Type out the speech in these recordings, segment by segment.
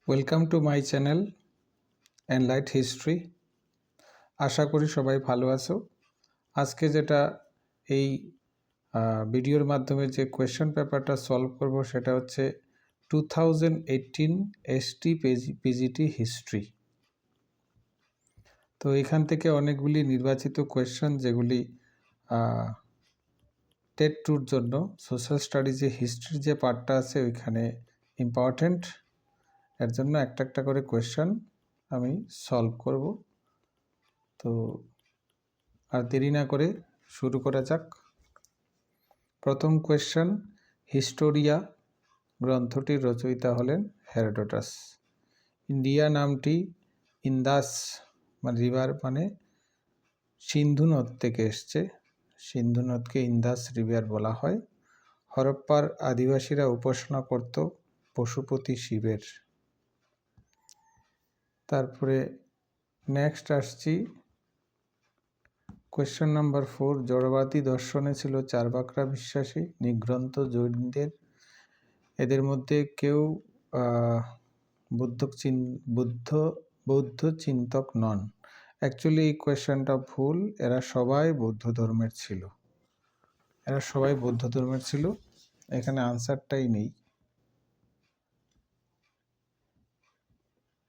Welcome to my channel enlight history. আশা করি সবাই ভালো আছো। আজকে যেটা এই ভিডিওর মাধ্যমে যে কোয়েশ্চেন পেপারটা সলভ করব সেটা হচ্ছে 2018 এসটি পিজিটি হিস্ট্রি। তো এখান থেকে অনেকগুলি নির্বাচিত কোয়েশ্চেন যেগুলি টেট টুর জন্য সোশ্যাল স্টাডিজে হিস্ট্রির যে পার্টটা আছে ওইখানে ইম্পর্ট্যান্ট। এর জন্য একটা একটা করে কোয়েশ্চেন আমি সলভ করব। তো আর দেরি না করে শুরু করা যাক। প্রথম কোয়েশ্চেন, হিস্টোরিয়া গ্রন্থটির রচয়িতা হলেন হেরোডোটাস। ইন্ডিয়া নামটি ইন্দাস রিভার মানে সিন্ধু নদ থেকে এসছে। সিন্ধু নদকে ইন্দাস রিভার বলা হয়। হরপ্পার আদিবাসীরা উপাসনা করত পশুপতি শিবের। তারপরে নেক্সট আসছি কোয়েশ্চেন নাম্বার 4, জড়বাদী দর্শনে ছিল চার্বাকরা বিশ্বাসী, নিগ্রন্থ জৈনদের। এদের মধ্যে কেউ বৌদ্ধ চিন্তক নন। অ্যাকচুয়ালি এই কোয়েশ্চেনটা ভুল। এরা সবাই বৌদ্ধ ধর্মের ছিল। এখানে আনসারটাই নেই।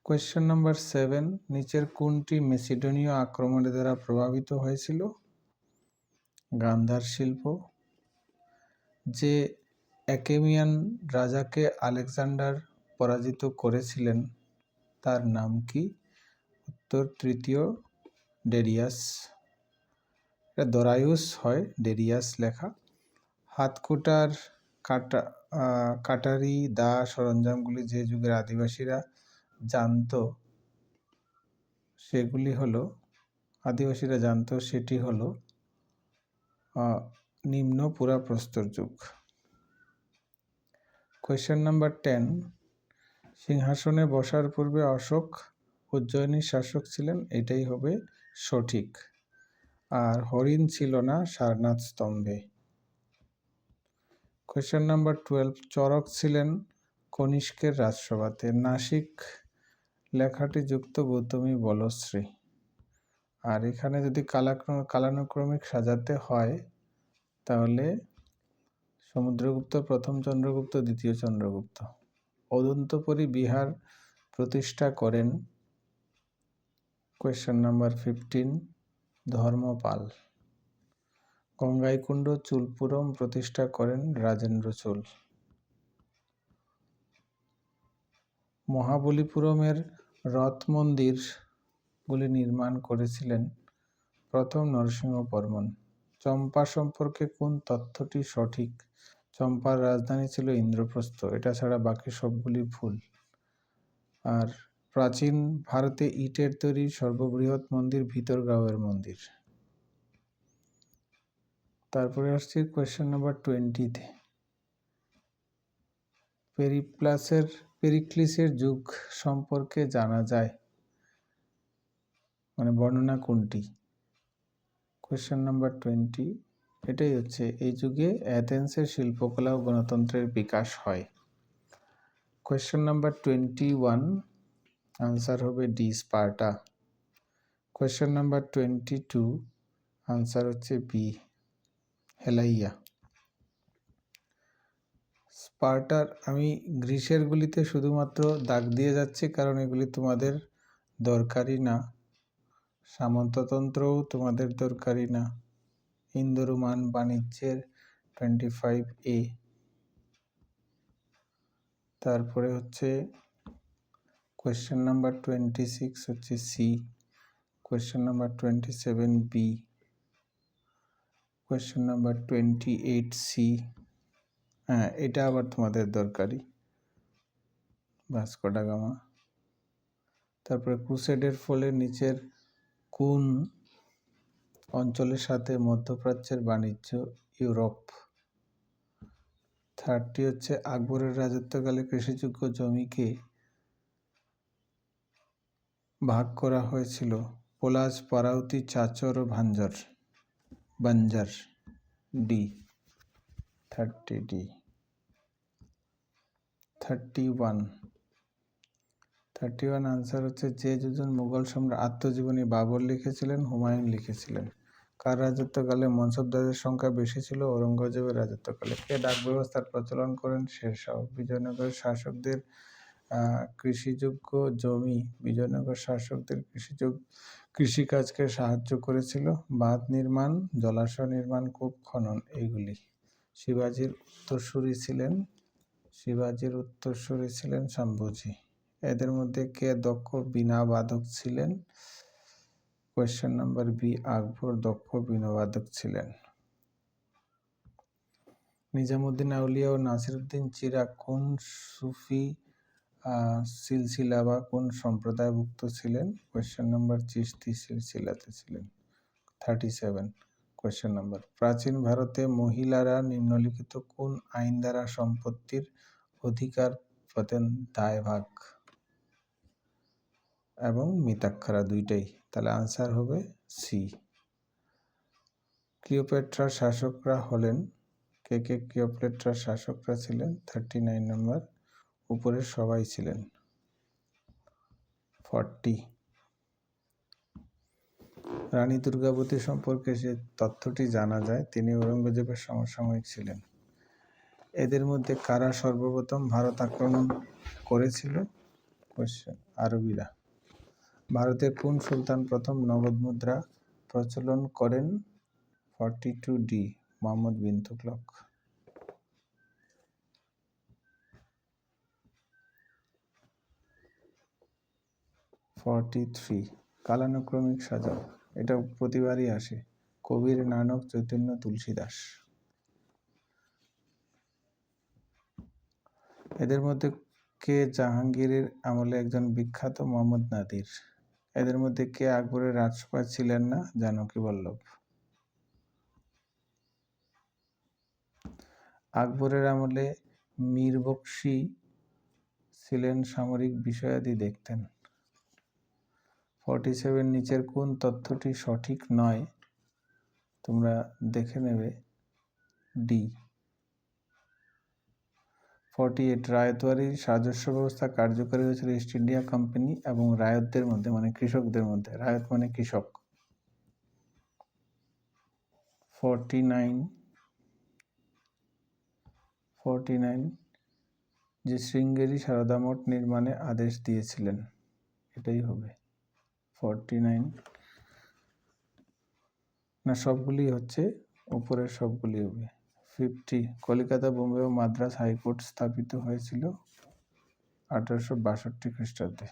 কোয়েশ্চেন নাম্বার 7, নিচের কোনটি মেসিডোনীয় আক্রমণের দ্বারা প্রভাবিত হয়েছিল? গান্ধার শিল্প। যে অ্যাকেমিয়ান রাজাকে আলেকজান্ডার পরাজিত করেছিলেন তার নাম কি? উত্তর তৃতীয় ডেরিয়াস। এটা দরায়ুস হয়, ডেরিয়াস লেখা। হাতকুটার কাটারি দা সরঞ্জামগুলি যে যুগের আদিবাসীরা জানতো সেটি হলো নিম্ন পুরা প্রস্তর যুগ। কোয়েশ্চেন নাম্বার 10, সিংহাসনে বসার পূর্বে অশোক উজ্জয়িনীর শাসক ছিলেন। এটাই হবে সঠিক। আর হরিণ ছিল না সারনাথ স্তম্ভে। কোয়েশ্চেন নাম্বার 12, চরক ছিলেন কনিষ্কের রাজসভাতে। নাসিক লেখাটি যুক্ত গৌতমী বলশ্রী। আর এখানে যদি কালানুক্রমিক সাজাতে হয় তাহলে সমুদ্রগুপ্ত, প্রথম চন্দ্রগুপ্ত, দ্বিতীয় চন্দ্রগুপ্ত। অদন্তপুরী বিহার প্রতিষ্ঠা করেন কোয়েশ্চেন নাম্বার 15, ধর্মপাল। গঙ্গাইকুণ্ড চুলপুরম প্রতিষ্ঠা করেন রাজেন্দ্র চোল। মহাবলীপুরমের রথ মন্দিরগুলি নির্মাণ করেছিলেন প্রথম নরসিংহবর্মন। চম্পা সম্পর্কে কোন তথ্যটি সঠিক? চম্পার রাজধানী ছিল ইন্দ্রপ্রস্থ। এটা ছাড়া বাকি সবগুলি ভুল। আর প্রাচীন ভারতে ইটের তৈরি সর্ববৃহৎ মন্দির ভিতরগাঁওয়ের মন্দির। তারপরে আসছি কোয়েশ্চেন নাম্বার 20-তে। পেরিক্লিসের যুগ সম্পর্কে জানা যায় বর্ণনা কোনটি? কোয়েশ্চেন নাম্বার 20, এটাই হচ্ছে এই যুগে অ্যাথেন্সের শিল্পকলা ও গণতন্ত্রের বিকাশ হয়। কোয়েশ্চেন নাম্বার 21, আনসার হবে D, Sparta. Question number 22, answer হচ্ছে বি, হেলাইয়া। স্পার্টার আমি গ্রিসের গুলিতে শুধুমাত্র দাগ দিয়ে যাচ্ছি কারণ এগুলি তোমাদের দরকারি না। সামন্ততন্ত্রও তোমাদের দরকারি না। ইন্দো রোমান বাণিজ্যের 25A। তারপরে হচ্ছে কোয়েশ্চেন নাম্বার 26 হচ্ছে C. Question number 27 B. Question number 28 C. হ্যাঁ, এটা আবার তোমাদের দরকারি, ভাস্কো ডা গামা। তারপরে ক্রুসেডের ফলে নিচের কোন অঞ্চলের সাথে মধ্যপ্রাচ্যের বাণিজ্য ইউরোপ? 30 হচ্ছে আকবরের রাজত্বকালে কৃষিযোগ্য জমিকে ভাগ করা হয়েছিল পোলাজ, পারাউতি, চাচর ও বাঞ্জার। D, 30D। 31, 31 আনসার হচ্ছে যে দুজন মুঘল সম্রাট আত্মজীবনী বাবর লিখেছিলেন, হুমায়ুন লিখেছিলেন। কার রাজত্বকালে মনসবদারদের সংখ্যা বেশি ছিল? ঔরঙ্গজেবের রাজত্বকালে। কে ডাক ব্যবস্থার প্রচলন করেন? শেরশাহ। বিজয়নগরের শাসকদের কৃষিযোগ্য জমি বিজয়নগর শাসকদের কৃষিকাজকে সাহায্য করেছিল। বাঁধ নির্মাণ, জলাশয় নির্মাণ, কূপ খনন, এইগুলি। শিবাজির উত্তরসূরি ছিলেন শম্ভুজি। এদের মধ্যে কে দক্ষ বীণাবাদক ছিলেন? কোয়েশ্চেন নাম্বার বি, আকবর দক্ষ বীণাবাদক ছিলেন। নিজামুদ্দিন আউলিয়া ও নাসিরউদ্দিন চিরাগ কোন সুফি সিলসিলা বা কোন সম্প্রদায়ভুক্ত ছিলেন? কোয়েশ্চেন নাম্বার চিশতি সিলসিলাতে ছিলেন। 37 কোয়েশ্চেন নাম্বার, প্রাচীন ভারতে মহিলারা নিম্নলিখিত কোন আইন দ্বারা সম্পত্তির অধিকার পেতেন? দায়ভাগ এবং মিতাক্ষরা, দুইটাই। তাহলে আনসার হবে সি। ক্লিওপেট্রার শাসকরা হলেন কে? ক্লিওপেট্রার শাসকরা ছিলেন 39 নম্বর, উপরের সবাই ছিলেন। 40 রানী দুর্গাবতী সম্পর্কে যে তথ্যটি জানা যায়, তিনি ঔরঙ্গজেবের সমসাময়িক ছিলেন। এদের মধ্যে কারা সর্বপ্রথম ভারত আক্রমণ করেছিল? কোশ্চেন, আরবিরা। ভারতের কোন সুলতান প্রথম নগদ মুদ্রা প্রচলন করেন? 42D মুহাম্মদ বিন তুগলক। 43 কালানুক্রমিক সাজাও, এটা প্রতিবারই আসে। কবির নানক, চৈতন্য, তুলসীদাস। এদের মধ্যে কে জাহাঙ্গীরের আমলে একজন বিখ্যাত? মোহাম্মদ নাদির। এদের মধ্যে কে আকবরের রাজসভায় ছিলেন না? জানকী বল্লভ। আকবরের আমলে মীর বখশী ছিলেন সামরিক বিষয়াদি দেখতেন। 47 নিচের কোন তথ্যটি সঠিক নয়? তোমরা দেখে নেবে। ডি। 48 রায়তওয়ারির রাজস্ব ব্যবস্থা কার্যকরী হয়েছিল ইস্ট ইন্ডিয়া কোম্পানি এবং রায়তদের মধ্যে, মানে কৃষকদের মধ্যে। রায়ত মানে কৃষক। 49 যে শৃঙ্গেরি সারদা মঠ নির্মাণে আদেশ দিয়েছিলেন, এটাই হবে 49 না, সবগুলি হচ্ছে উপরের সবগুলি হবে। 50 কলিকাতা, বোম্বে ও মাদ্রাজ হাইকোর্ট স্থাপিত হয়েছিল 1862 খ্রিস্টাব্দে।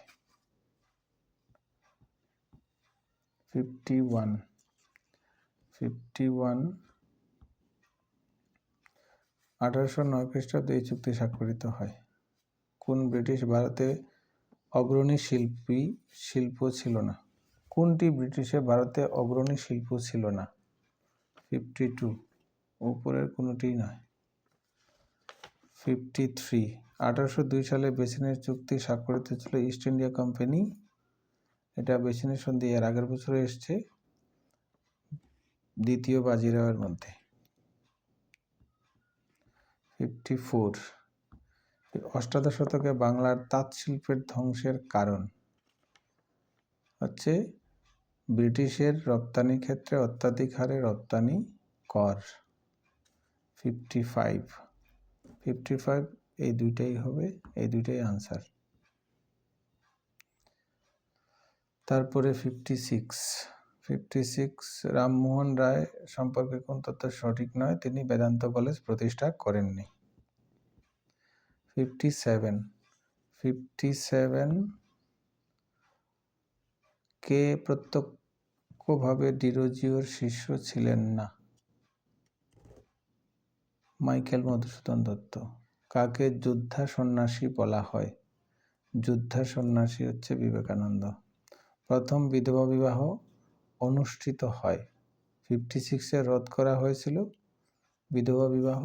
51 1809 খ্রিস্টাব্দে এই চুক্তি স্বাক্ষরিত হয়। কোন ব্রিটিশ ভারতে অগ্রণী শিল্প ছিল না? কোনটি ব্রিটিশে ভারতে অগ্রণী শিল্প ছিল না? 52 উপরের কোনোটিই নয়। 53 1802 সালে বেসিনের চুক্তি স্বাক্ষরিত ছিল ইস্ট ইন্ডিয়া কোম্পানি। এটা বেসিনের সন্ধি এর আগের বছরে এসছে, দ্বিতীয় বাজিরাওয়ের মধ্যে। 54 অষ্টাদশ শতকে বাংলার তাঁত শিল্পের ধ্বংসের কারণ হচ্ছে ব্রিটিশের রপ্তানি ক্ষেত্রে অত্যাধিক হারে রপ্তানি কর। 55 এই দুইটাই হবে, এই দুইটাই আনসার। তারপরে 56 রামমোহন রায় সম্পর্কে কোন তথ্য সঠিক নয়? তিনি বেদান্ত কলেজ প্রতিষ্ঠা করেননি। 57 কে প্রত্যক্ষভাবে ডিরোজিওর শিষ্য ছিলেন না? মাইকেল মধুসূদন দত্ত। কাকে যোদ্ধা সন্ন্যাসী বলা হয়? যোদ্ধা সন্ন্যাসী হচ্ছে বিবেকানন্দ। প্রথম বিধবা বিবাহ অনুষ্ঠিত হয় 56 রদ করা হয়েছিল বিধবা বিবাহ,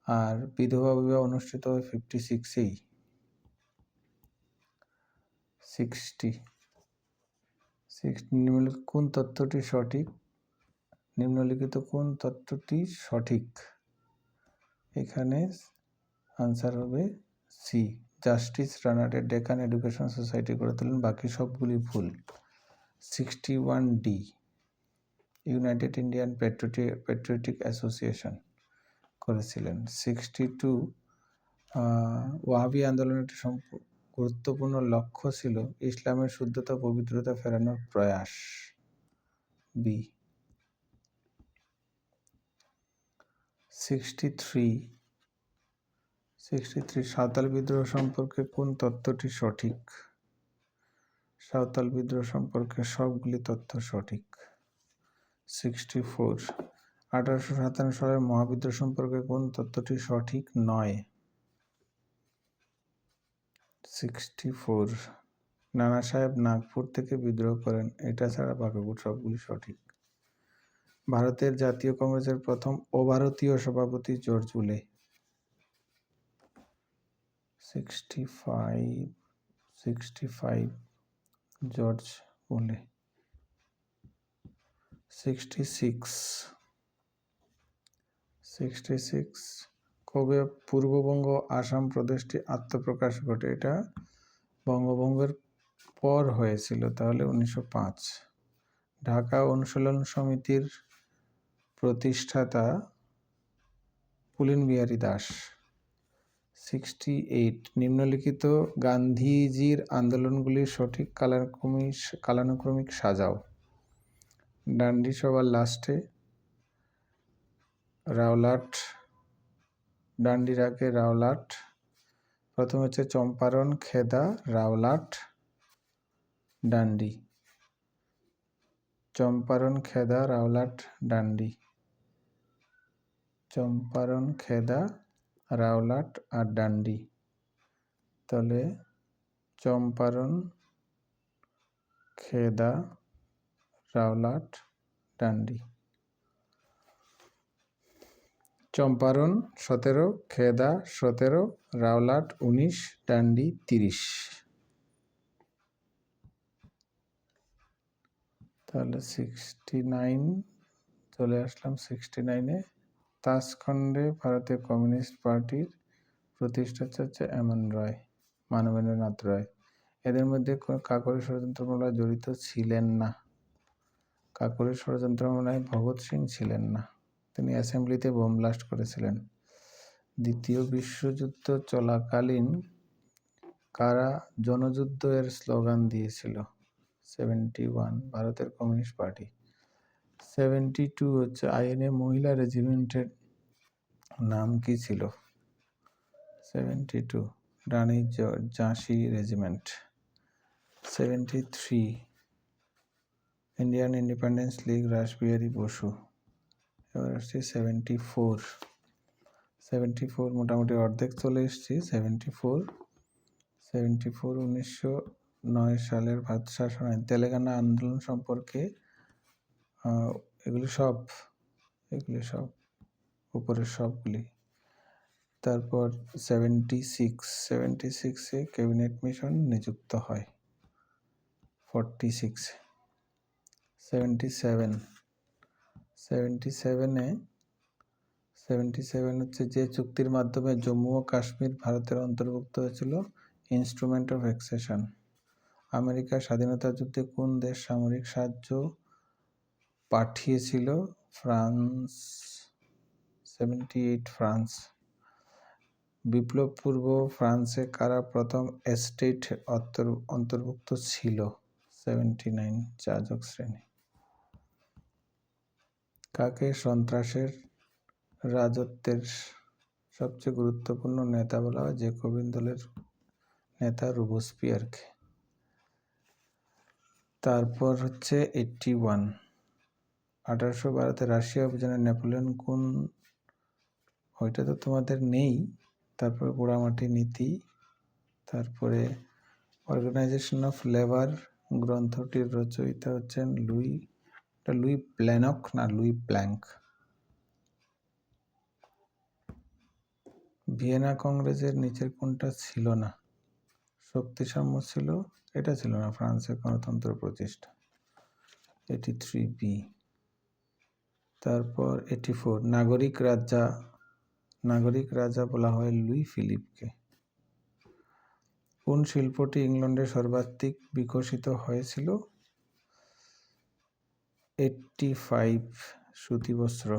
আর বিধবা বিবাহ অনুষ্ঠিত হয় 56-এই। 60 নিম্নলিখিত কোন তত্ত্বটি সঠিক? নিম্নলিখিত কোন তত্ত্বটি সঠিক? এখানে আনসার হবে সি, জাস্টিস রানারে ডেকান এডুকেশন সোসাইটি গড়ে তোলেন? বাকি সবগুলি ভুল। 61D United Indian patriotic association করেছিলেন। 62 ওয়াহাবি আন্দোলনের একটি গুরুত্বপূর্ণ লক্ষ্য ছিল ইসলামের শুদ্ধতা পবিত্রতা ফেরানোর প্রয়াস। বি। 63 সাঁওতাল বিদ্রোহ সম্পর্কে কোন তথ্যটি সঠিক? সাঁওতাল বিদ্রোহ সম্পর্কে সবগুলি তথ্য সঠিক। 64 1857 সালের মহাবিদ্রোহ সম্পর্কে কোন তথ্যটি সঠিক নয়? 64 নানা সাহেব নাগপুর থেকে বিদ্রোহ করেন, এটা ছাড়া বাকিগুলো সবগুলি সঠিক। ভারতের জাতীয় কংগ্রেসের প্রথম অভারতীয় সভাপতি জর্জ উলে। 65 জর্জ উলে। 66 কবে পূর্ববঙ্গ আসাম প্রদেশটি আত্মপ্রকাশ ঘটে? এটা বঙ্গভঙ্গের পর হয়েছিল, তাহলে 1905। ঢাকা অনুশীলন সমিতির প্রতিষ্ঠাতা পুলিন বিহারী দাস। 68 নিম্নলিখিত গান্ধীজির আন্দোলনগুলির সঠিক কালানুক্রমিক সাজাও। ডান্ডি সবার লাস্টে, রাওলাট, ডান্ডির আগে রাওলাট। প্রথম হচ্ছে চম্পারণ, খেদা, রাওলাট, ডান্ডি। চম্পারণ, খেদা, রাওলাট, ডান্ডি। চম্পারণ, খেদা, রাওলাট আর ডান্ডি। তাহলে চম্পারণ, খেদা, রাওলাট, ডান্ডি। চম্পারণ 17, খেদা 17, রাওলাট 19, ডান্ডি 30। তাহলে 69 চলে আসলাম। 69-এ তাজখণ্ডে ভারতীয় কমিউনিস্ট পার্টির প্রতিষ্ঠাতা হচ্ছে এমএন রয়, মানবেন্দ্রনাথ রয়। এদের মধ্যে কাকোরি ষড়যন্ত্র মামলায় জড়িত ছিলেন না। কাকোরি ষড়যন্ত্র মামলায় ভগৎ সিং ছিলেন না, তিনি অ্যাসেম্বলিতে বোম ব্লাস্ট করেছিলেন। দ্বিতীয় বিশ্বযুদ্ধ চলাকালীন কারা জনযুদ্ধ এর স্লোগান দিয়েছিল? 71 ভারতের কমিউনিস্ট পার্টি। 72 হচ্ছে আইএনএ মহিলা রেজিমেন্টের নাম কি ছিল? 72 রানী ঝাঁসি regiment. 73 Indian independence league Rash Behari Bose. এবার আসছি 74 মোটামুটি অর্ধেক চলে এসছি। 74 1909 সালের ভারত শাসন আইন, তেলেঙ্গানা আন্দোলন সম্পর্কে এগুলি সব উপরের সবগুলি। তারপর 76-এ ক্যাবিনেট মিশন নিযুক্ত হয়। 46 77 হচ্ছে যে চুক্তির মাধ্যমে জম্মু ও কাশ্মীর ভারতের অন্তর্ভুক্ত হয়েছিল, ইনস্ট্রুমেন্ট অফ অ্যাক্সেশন। আমেরিকার স্বাধীনতা যুদ্ধে কোন দেশ সামরিক সাহায্য পাঠিয়েছিল? ফ্রান্স। 78 ফ্রান্স। বিপ্লব পূর্ব ফ্রান্সে কারা প্রথম এস্টেট অন্তর্ভুক্ত ছিল? 79 যাজক শ্রেণী। কাকে সন্ত্রাসের রাজত্বের সবচেয়ে গুরুত্বপূর্ণ নেতা বলা হয়? জেকোবিন দলের নেতা রোবসপিয়ারকে। তারপর হচ্ছে 81 1812-তে রাশিয়া অভিযানে নেপোলিয়ন কোন, ওইটা তো তোমাদের নেই। তারপরে পোড়ামাটি নীতি। তারপরে অর্গানাইজেশন অফ লেবার গ্রন্থটির রচয়িতা হচ্ছেন লুই প্ল্যানক না লুই প্ল্যাঙ্ক। ভিয়েনা কংগ্রেসের নিচের কোনটা ছিল না? শক্তিসাম্য ছিল, এটা ছিল না। ফ্রান্সের গণতন্ত্র প্রতিষ্ঠা। 83B। তারপর 84 নাগরিক রাজা বলা হয় লুই ফিলিপকে। কোন শিল্পটি ইংল্যান্ডে সর্বাধিক বিকশিত হয়েছিল? 85 সুতি বস্ত্র।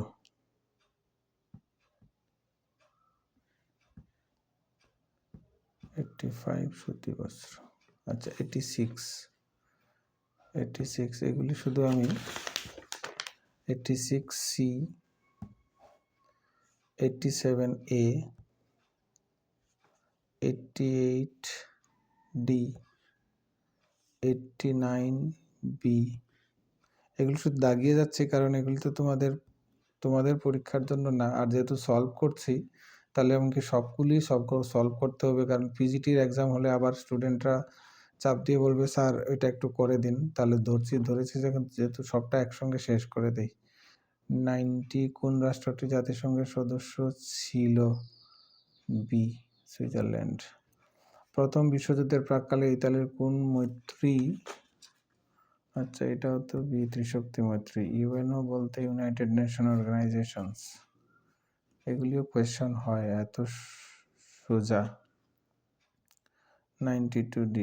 সুতি বস্ত্র। আচ্ছা 86 এগুলি শুধু আমি 86C, 87A, 88D, 89B এগুলো শুধু দাগিয়ে যাচ্ছে, কারণ এগুলি তো তোমাদের পরীক্ষার জন্য না। আর যেহেতু সলভ করছি, তাহলে আমাকে সবগুলি সলভ করতে হবে, কারণ পিজিটির এক্সাম হলে আবার স্টুডেন্টরা চাপ দিয়ে বলবে স্যার এটা একটু করে দিন, তাহলে ধরেছি যখন, যেহেতু সবটা একসঙ্গে শেষ করে দেই। 90 কোন রাষ্ট্রটি জাতিসংঘের সদস্য ছিল? B, Switzerland. প্রথম বিশ্বযুদ্ধের প্রাক্কালে ইতালির কোন মৈত্রী, আচ্ছা এটা হতো বি, ত্রিশক্তি মৈত্রী। ইউএনও বলতে ইউনাইটেড নেশন অর্গানাইজেশনস। এগুলিও কোয়েশ্চন হয়, এত সোজা। 92D,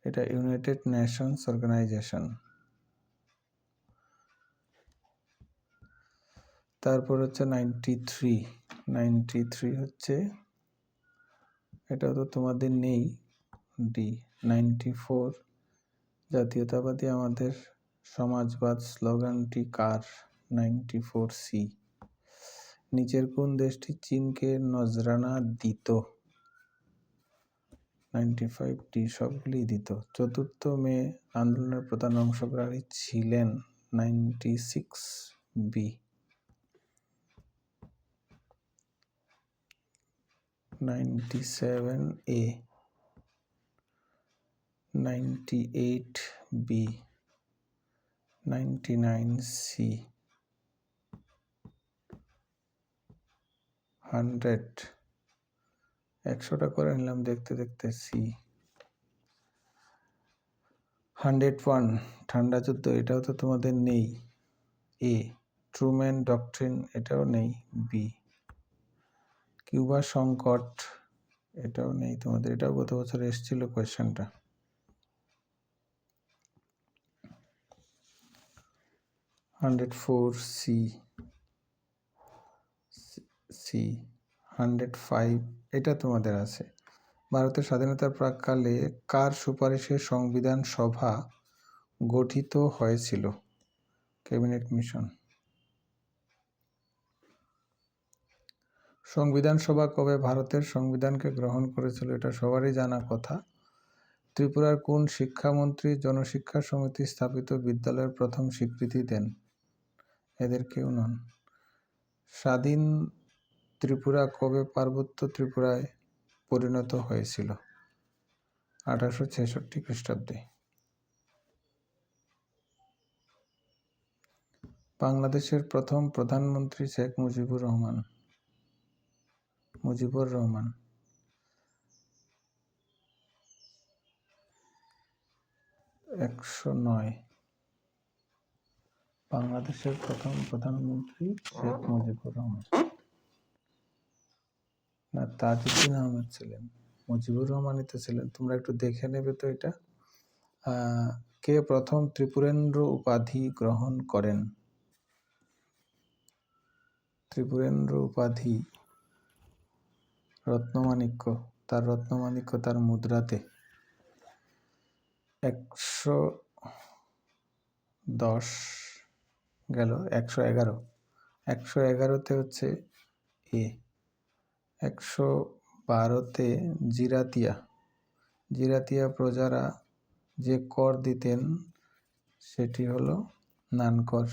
এটা ইউনাইটেড নেশনস অর্গানাইজেশন। তারপর হচ্ছে 93 হচ্ছে, এটা তো তোমাদের নেই, ডি। 94 জাতীয়তাবাদী আমাদের সমাজবাদ স্লোগানটি কার? 94C। নিচের কোন দেশটি চীনকে নজরানা দিত? 95D, সবগুলি দিত। চতুর্থ মে আন্দোলনের প্রধান অংশগ্রহী ছিলেন? 96B। 97A, 98B, 99C, 100, 100টা করে নিলাম দেখতে দেখতে। সি। 101 ঠান্ডা যুদ্ধ, এটাও তো তোমাদের নেই। এ। ট্রুম্যান ডক্ট্রিন, এটাও নেই। বি। কিউবা সংকট, এটাও নেই তোমাদের, এটাও গত বছর এসেছিল কোয়েশ্চেনটা। 104C, 105 এটা তোমাদের আছে। ভারতের স্বাধীনতার প্রাক্কালে কার সুপারিশে সংবিধান সভা গঠিত হয়েছিল? Cabinet mission. সংবিধান সভা কবে ভারতের সংবিধানকে গ্রহণ করেছিল? এটা সবারই জানা কথা। ত্রিপুরার কোন শিক্ষামন্ত্রী জনশিক্ষা সমিতি স্থাপিত বিদ্যালয়ের প্রথম স্বীকৃতি দেন? এদের কেউ নন। স্বাধীন ত্রিপুরা কবে পার্বত্য ত্রিপুরায় পরিণত হয়েছিল? 1866 খ্রিস্টাব্দে। বাংলাদেশের প্রথম প্রধানমন্ত্রী শেখ মুজিবুর রহমান। 109। বাংলাদেশের প্রথম প্রধানমন্ত্রী শেখ মুজিবুর রহমান, না তাজউদ্দিন আহমেদ ছিলেন, মুজিবুর রহমানই তো ছিলেন। তোমরা একটু দেখে নেবে তো এটা। কে প্রথম ত্রিপুরেন্দ্র উপাধি গ্রহণ করেন? ত্রিপুরেন্দ্র উপাধি রত্নমাণিক্য, তার মুদ্রাতে। 110 গেল, 111, 111তে হচ্ছে এ। 112তে জিরাতিয়া প্রজারা যে কর দিতেন সেটি হলো নানকর।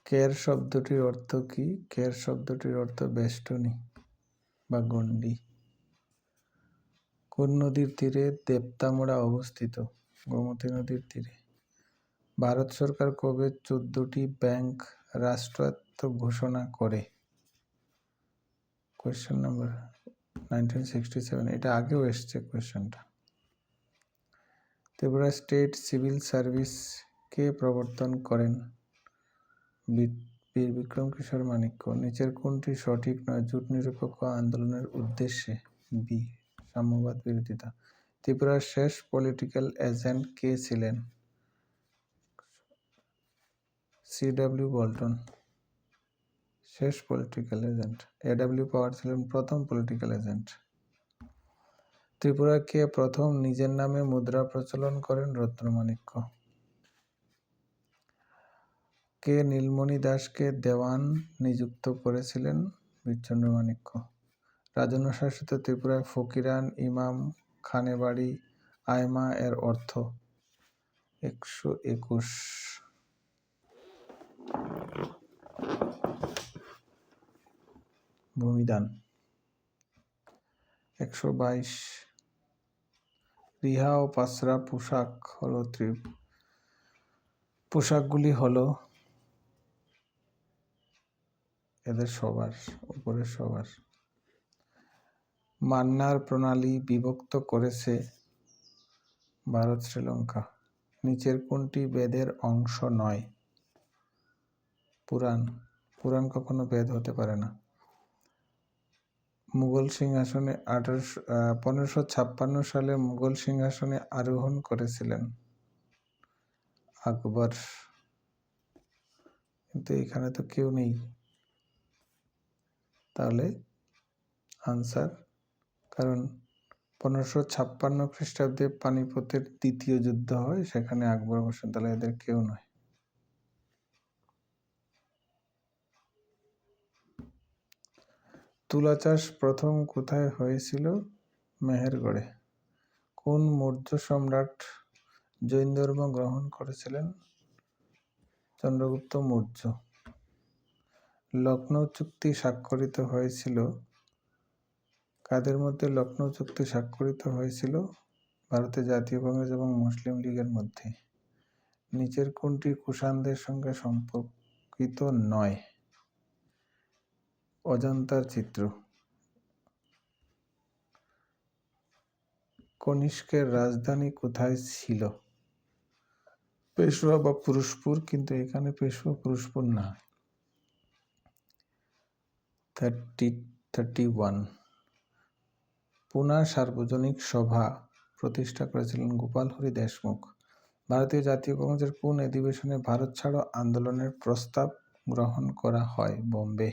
কের শব্দটির অর্থ কি? কের শব্দটির অর্থ বেষ্টনী বা গণ্ডি। কোন নদীর তীরে দেবতামোড়া অবস্থিত? গোমতী নদীর তীরে। ভারত সরকার কবে 14টি ব্যাংক রাষ্ট্রায়ত্ত ঘোষণা করে? কোয়েশ্চেন নাম্বার 1967, এটা আগেও এসছে কোয়েশ্চেনটা। ত্রিপুরা স্টেট সিভিল সার্ভিস কে প্রবর্তন করেন? বীর বিক্রম কিশোর মানিক্য। নিচের কোনটি সঠিক নয়? জোট নিরপেক্ষ আন্দোলনের উদ্দেশ্যে বি, সাম্যবাদ বিরোধিতা। ত্রিপুরার শেষ পলিটিক্যাল এজেন্ট কে ছিলেন? সি.ডব্লিউ. বল্টন শেষ পলিটিক্যাল এজেন্ট। এ.ডব্লিউ. পাওয়ার ছিলেন প্রথম পলিটিক্যাল এজেন্ট। ত্রিপুরা কে প্রথম নিজের নামে মুদ্রা প্রচলন করেন? রত্নমাণিক্য। কে নীলমণি দাসকে দেওয়ান নিযুক্ত করেছিলেন? বীরচন্দ্র মাণিক্য। রাজন্য শাসিত ত্রিপুরায় ফকিরান, ইমাম, খানেবাড়ি, আয়মা এর অর্থ 121। ভূমিদান 122। রিহা ও পাসরা পোশাক হলো পোশাকগুলি হলো এদের সবার উপরে সবার। মান্নার প্রণালী বিভক্ত করেছে ভারত শ্রীলঙ্কা। নিচের কোনটি বেদের অংশ নয়? পুরাণ। পুরাণ কখনো বেদ হতে পারে না। মুঘল সিংহাসনে 1556 সালে মুঘল সিংহাসনে আরোহণ করেছিলেন আকবর। কিন্তু এখানে তো কেউ নেই, তাহলে আনসার, কারণ 1556 খ্রিস্টাব্দে পানিপথের দ্বিতীয় যুদ্ধ হয়, সেখানে আকবর বসেন, তাহলে এদের কেউ নয়। তুলা চাষ প্রথম কোথায় হয়েছিল? মেহেরগড়ে। কোন মৌর্য সম্রাট জৈন ধর্ম গ্রহণ করেছিলেন? চন্দ্রগুপ্ত মৌর্য। লখনৌ চুক্তি স্বাক্ষরিত হয়েছিল কাদের মধ্যে? লখনৌ চুক্তি স্বাক্ষরিত হয়েছিল ভারতের জাতীয় কংগ্রেস এবং মুসলিম লীগের মধ্যে। নিচের কোনটি কুষাণদের সঙ্গে সম্পর্কিত নয়? অজন্তার চিত্র। কনিষ্কের রাজধানী কোথায় ছিল? পেশোয়া বা পুরুষপুর, কিন্তু এখানে পেশোয়া পুরুষপুর না। 31। পুনা সার্বজনিক সভা প্রতিষ্ঠা করেছিলেন গোপাল হরি দেশমুখ। ভারতীয় জাতীয় কংগ্রেসের কোন অধিবেশনে ভারত ছাড়ো আন্দোলনের প্রস্তাব গ্রহণ করা হয়? বোম্বে।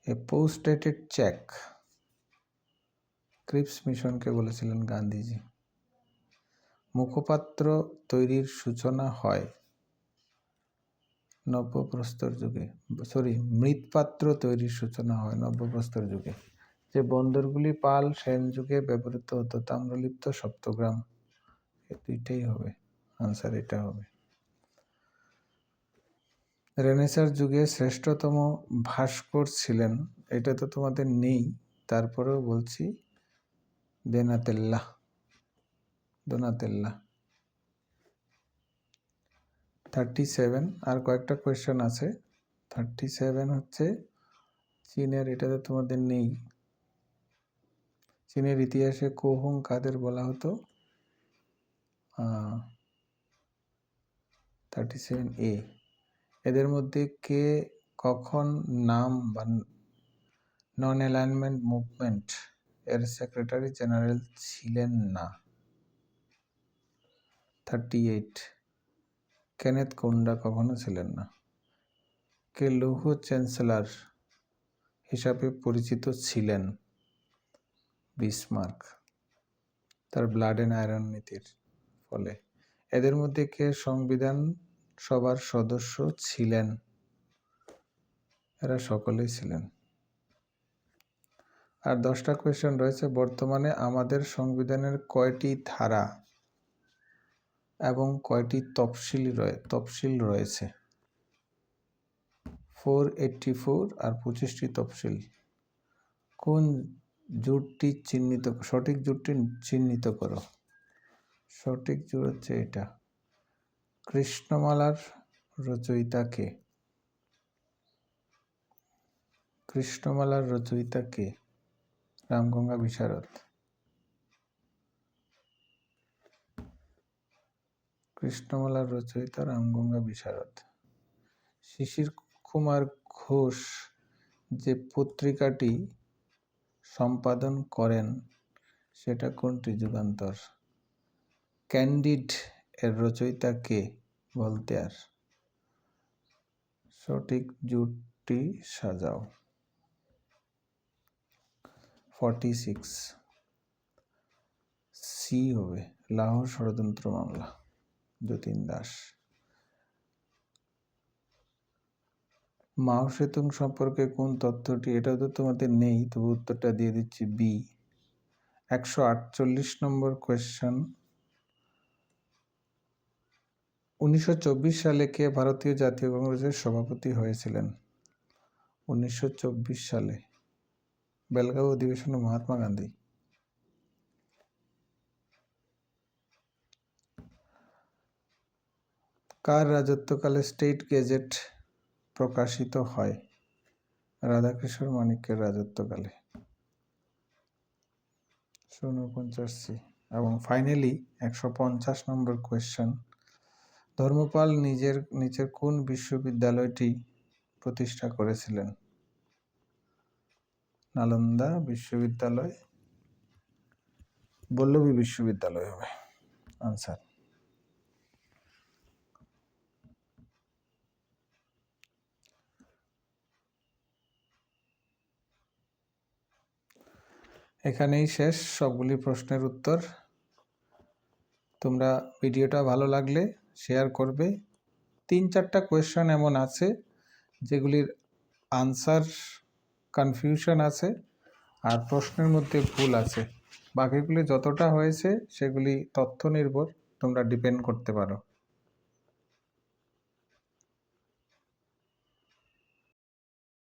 এ পোস্ট ডেটেড চেক ক্রিপস মিশনকে বলেছিলেন গান্ধীজি। মুখপাত্র তৈরির সূচনা হয় নব্যপ্রস্তর যুগে। মৃৎপাত্র তৈরির সূচনা হয় নব্যপ্রস্তর যুগে। যে বন্দরগুলি পাল সেন যুগে ব্যবহৃত হতো তাম্রলিপ্ত সপ্তগ্রাম। দুইটাই হবে, আনসার এটা হবে। রেনেসাঁর যুগে শ্রেষ্ঠতম ভাস্কর ছিলেন, এটা তো তোমাদের নেই, তারপরেও বলছি, দোনাতেল্লা। 37। আর কয়েকটা কোয়েশ্চেন আছে। 37 হচ্ছে চীনের, এটা তো তোমাদের নেই। চীনের ইতিহাসে কোহুং কাদের বলা হতো? 37A। এদের মধ্যে কে কখন নাম বা নন অ্যালাইনমেন্ট মুভমেন্ট এর সেক্রেটারি জেনারেল ছিলেন না? 38। কেনেথ কোন্ডা কখনো ছিলেন না। কে লৌহ চ্যান্সেলর হিসাবে পরিচিত ছিলেন? বিসমার্ক, তার ব্লাড অ্যান্ড আয়রন নীতির ফলে। এদের মধ্যে কে সংবিধান সভার সদস্য ছিলেন? এরা সকলেই ছিলেন। আর 10টা কোয়েশ্চেন রয়েছে। বর্তমানে আমাদের সংবিধানের কয়টি ধারা এবং কয়টি তফসিল রয়েছে? 484 আর 25টি তফসিল। কোন জোটটি সঠিক জোটটি চিহ্নিত করো। সঠিক জোট হচ্ছে এটা। কৃষ্ণমালার রচয়িতা কে? কৃষ্ণমালার রচয়িতা কে? রামগঙ্গা বিশারদ। কৃষ্ণমালার রচয়িতা রামগঙ্গা বিশারদ। শিশির কুমার ঘোষ যে পত্রিকাটি সম্পাদন করেন সেটা কোনটি? যুগান্তর। ক্যান্ডিড এর রচয়িতা কে? ভলতেয়ার। সঠিক জুটটি সাজাও। 46 সি হবে লাহোর ষড়যন্ত্র মামলা, যতীন দাস। মাও সেতুং সম্পর্কে কোন তথ্যটি? এটা তো তোমাদের নেই, তবু উত্তরটা দিয়ে দিচ্ছি বি। 148 নম্বর কোয়েশ্চন। 1924 সালে কে ভারতীয় জাতীয় কংগ্রেসের সভাপতি হয়েছিলেন? 1924 সালে বেলগাঁও অধিবেশনে মহাত্মা গান্ধী। কার রাজত্বকালে স্টেট গেজেট প্রকাশিত হয়? রাধাকিশোর মানিক্যের রাজত্বকালে। 49 সি। এবং ফাইনালি 150 নম্বর কোয়েশ্চন। ধর্মপাল নিচের কোন বিশ্ববিদ্যালয়টি প্রতিষ্ঠা করেছিলেন? নালন্দা বিশ্ববিদ্যালয়, বল্লভী বিশ্ববিদ্যালয় হবে আনসার। এখানেই শেষ সবগুলি প্রশ্নের উত্তর। তোমরা ভিডিওটা ভালো লাগলে শেয়ার করবে। 3-4টা কোয়েশ্চন এমন আছে যেগুলির আনসার কনফিউশন আছে আর প্রশ্নের মধ্যে ভুল আছে। বাকিগুলি যতটা হয়েছে সেগুলি তথ্য নির্ভর, তোমরা ডিপেন্ড করতে পারো।